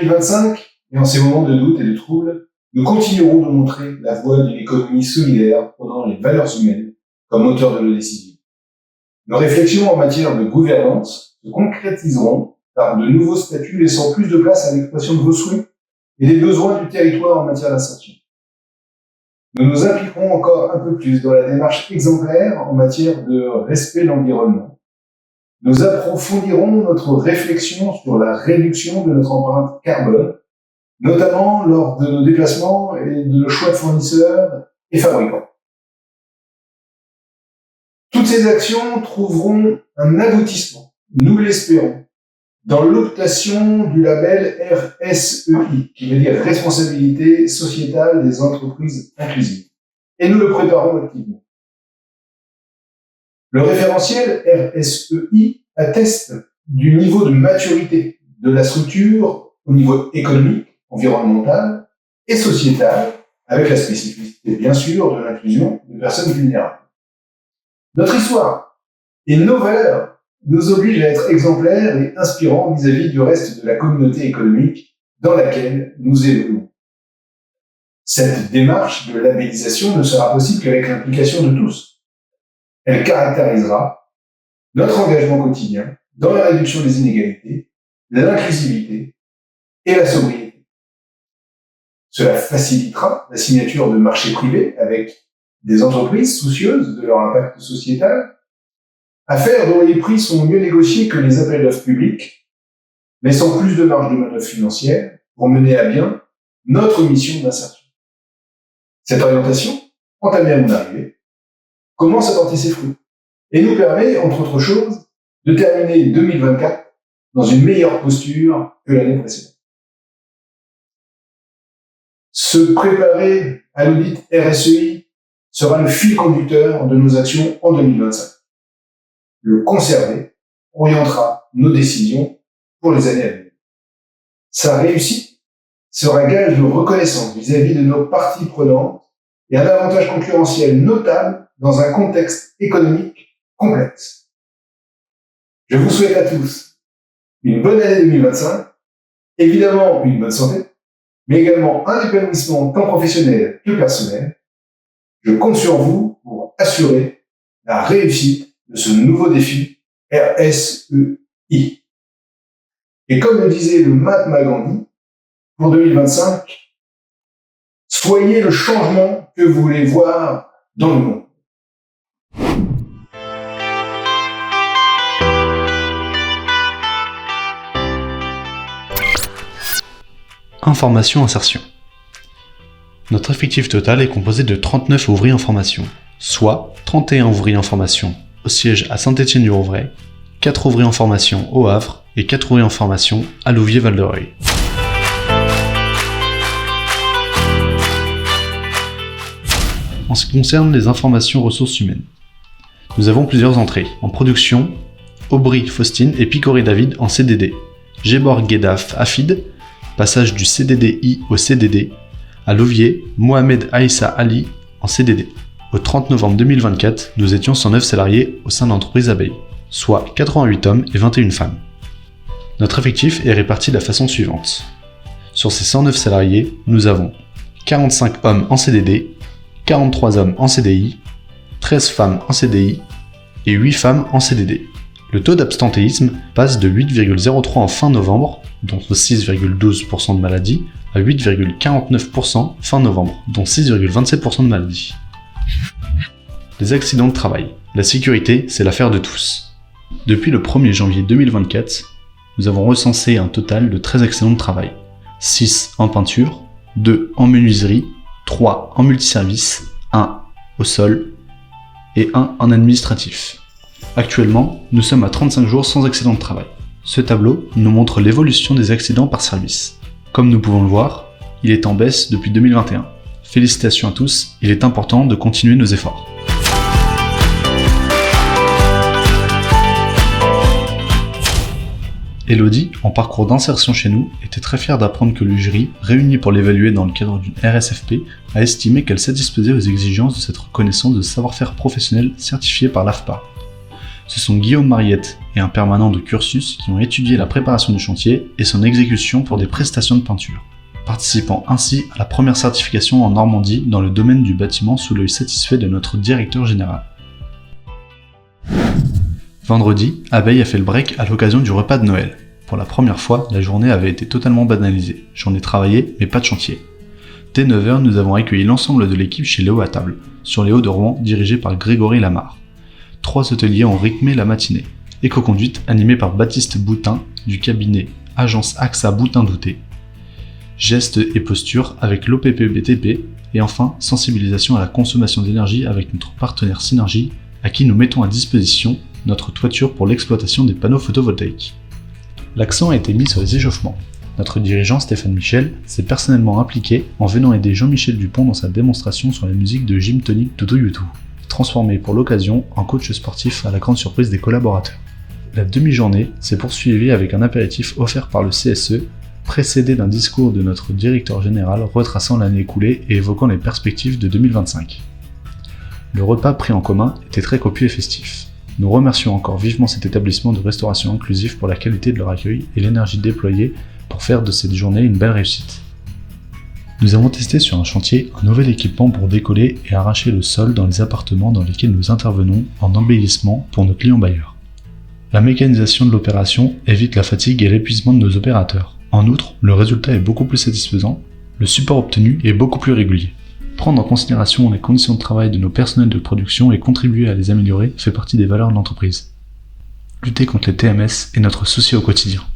2025, et en ces moments de doute et de trouble, nous continuerons de montrer la voie d'une économie solidaire prenant les valeurs humaines comme moteur de nos décisions. Nos réflexions en matière de gouvernance se concrétiseront par de nouveaux statuts laissant plus de place à l'expression de vos souhaits et des besoins du territoire en matière d'insertion. Nous nous impliquerons encore un peu plus dans la démarche exemplaire en matière de respect de l'environnement. Nous approfondirons notre réflexion sur la réduction de notre empreinte carbone, notamment lors de nos déplacements et de nos choix de fournisseurs et fabricants. Toutes ces actions trouveront un aboutissement, nous l'espérons, dans l'obtention du label RSEI, qui veut dire Responsabilité sociétale des entreprises inclusives. Et nous le préparons activement. Le référentiel RSEI atteste du niveau de maturité de la structure au niveau économique, environnemental et sociétal, avec la spécificité, bien sûr, de l'inclusion de personnes vulnérables. Notre histoire et nos valeurs nous obligent à être exemplaires et inspirants vis-à-vis du reste de la communauté économique dans laquelle nous évoluons. Cette démarche de labellisation ne sera possible qu'avec l'implication de tous. Elle caractérisera notre engagement quotidien dans la réduction des inégalités, l'inclusivité et la sobriété. Cela facilitera la signature de marchés privés avec des entreprises soucieuses de leur impact sociétal, affaires dont les prix sont mieux négociés que les appels d'offres publics, laissant plus de marge de manœuvre financière pour mener à bien notre mission d'insertion. Cette orientation, entamée à mon arrivée, commence à porter ses fruits et nous permet, entre autres choses, de terminer 2024 dans une meilleure posture que l'année précédente. Se préparer à l'audit RSEI sera le fil conducteur de nos actions en 2025. Le conserver orientera nos décisions pour les années à venir. Sa réussite sera gage de reconnaissance vis-à-vis de nos parties prenantes et un avantage concurrentiel notable dans un contexte économique complexe. Je vous souhaite à tous une bonne année 2025, évidemment une bonne santé, mais également un épanouissement tant professionnel que personnel. Je compte sur vous pour assurer la réussite de ce nouveau défi RSEI. Et comme le disait le Mahatma Gandhi, pour 2025, soyez le changement que vous voulez voir dans le monde. Information insertion. Notre effectif total est composé de 39 ouvriers en formation, soit 31 ouvriers en formation au siège à Saint-Étienne-du-Rouvray, 4 ouvriers en formation au Havre et 4 ouvriers en formation à Louviers-Val-de-Reuil. En ce qui concerne les informations ressources humaines, nous avons plusieurs entrées. En production, Aubry Faustine et Picoré David en CDD, Gebor Guedaf Afid, passage du CDDI au CDD, à Louviers, Mohamed Aïssa Ali en CDD. Au 30 novembre 2024, nous étions 109 salariés au sein de l'entreprise Abeille, soit 88 hommes et 21 femmes. Notre effectif est réparti de la façon suivante. Sur ces 109 salariés, nous avons 45 hommes en CDD, 43 hommes en CDI, 13 femmes en CDI et 8 femmes en CDD. Le taux d'absentéisme passe de 8,03 en fin novembre, dont 6,12% de maladies, à 8,49% fin novembre, dont 6,27% de maladies. Les accidents de travail. La sécurité, c'est l'affaire de tous. Depuis le 1er janvier 2024, nous avons recensé un total de 13 accidents de travail. 6 en peinture, 2 en menuiserie, 3 en multiservice, 1 au sol et 1 en administratif. Actuellement, nous sommes à 35 jours sans accident de travail. Ce tableau nous montre l'évolution des accidents par service. Comme nous pouvons le voir, il est en baisse depuis 2021. Félicitations à tous, il est important de continuer nos efforts. Elodie, en parcours d'insertion chez nous, était très fière d'apprendre que le jury, réuni pour l'évaluer dans le cadre d'une RSFP, a estimé qu'elle satisfaisait aux exigences de cette reconnaissance de savoir-faire professionnel certifiée par l'AFPA. Ce sont Guillaume Mariette et un permanent de cursus qui ont étudié la préparation du chantier et son exécution pour des prestations de peinture, participant ainsi à la première certification en Normandie dans le domaine du bâtiment sous l'œil satisfait de notre directeur général. Vendredi, Abeille a fait le break à l'occasion du repas de Noël. Pour la première fois, la journée avait été totalement banalisée. J'en ai travaillé, mais pas de chantier. Dès 9h, nous avons accueilli l'ensemble de l'équipe chez Léo à table, sur les Hauts de Rouen, dirigé par Grégory Lamarre. 3 ateliers ont rythmé la matinée. Éco-conduite animée par Baptiste Boutin du cabinet Agence AXA Boutin-Douté. Gestes et postures avec l'OPP-BTP. Et enfin, sensibilisation à la consommation d'énergie avec notre partenaire Synergie, à qui nous mettons à disposition notre toiture pour l'exploitation des panneaux photovoltaïques. L'accent a été mis sur les échauffements. Notre dirigeant Stéphane Michel s'est personnellement impliqué en venant aider Jean-Michel Dupont dans sa démonstration sur la musique de Gym Tonic Tutu Yutu, transformé pour l'occasion en coach sportif à la grande surprise des collaborateurs. La demi-journée s'est poursuivie avec un apéritif offert par le CSE, précédé d'un discours de notre directeur général retraçant l'année écoulée et évoquant les perspectives de 2025. Le repas pris en commun était très copieux et festif. Nous remercions encore vivement cet établissement de restauration inclusif pour la qualité de leur accueil et l'énergie déployée pour faire de cette journée une belle réussite. Nous avons testé sur un chantier un nouvel équipement pour décoller et arracher le sol dans les appartements dans lesquels nous intervenons en embellissement pour nos clients bailleurs. La mécanisation de l'opération évite la fatigue et l'épuisement de nos opérateurs. En outre, le résultat est beaucoup plus satisfaisant, le support obtenu est beaucoup plus régulier. Prendre en considération les conditions de travail de nos personnels de production et contribuer à les améliorer fait partie des valeurs de l'entreprise. Lutter contre les TMS est notre souci au quotidien.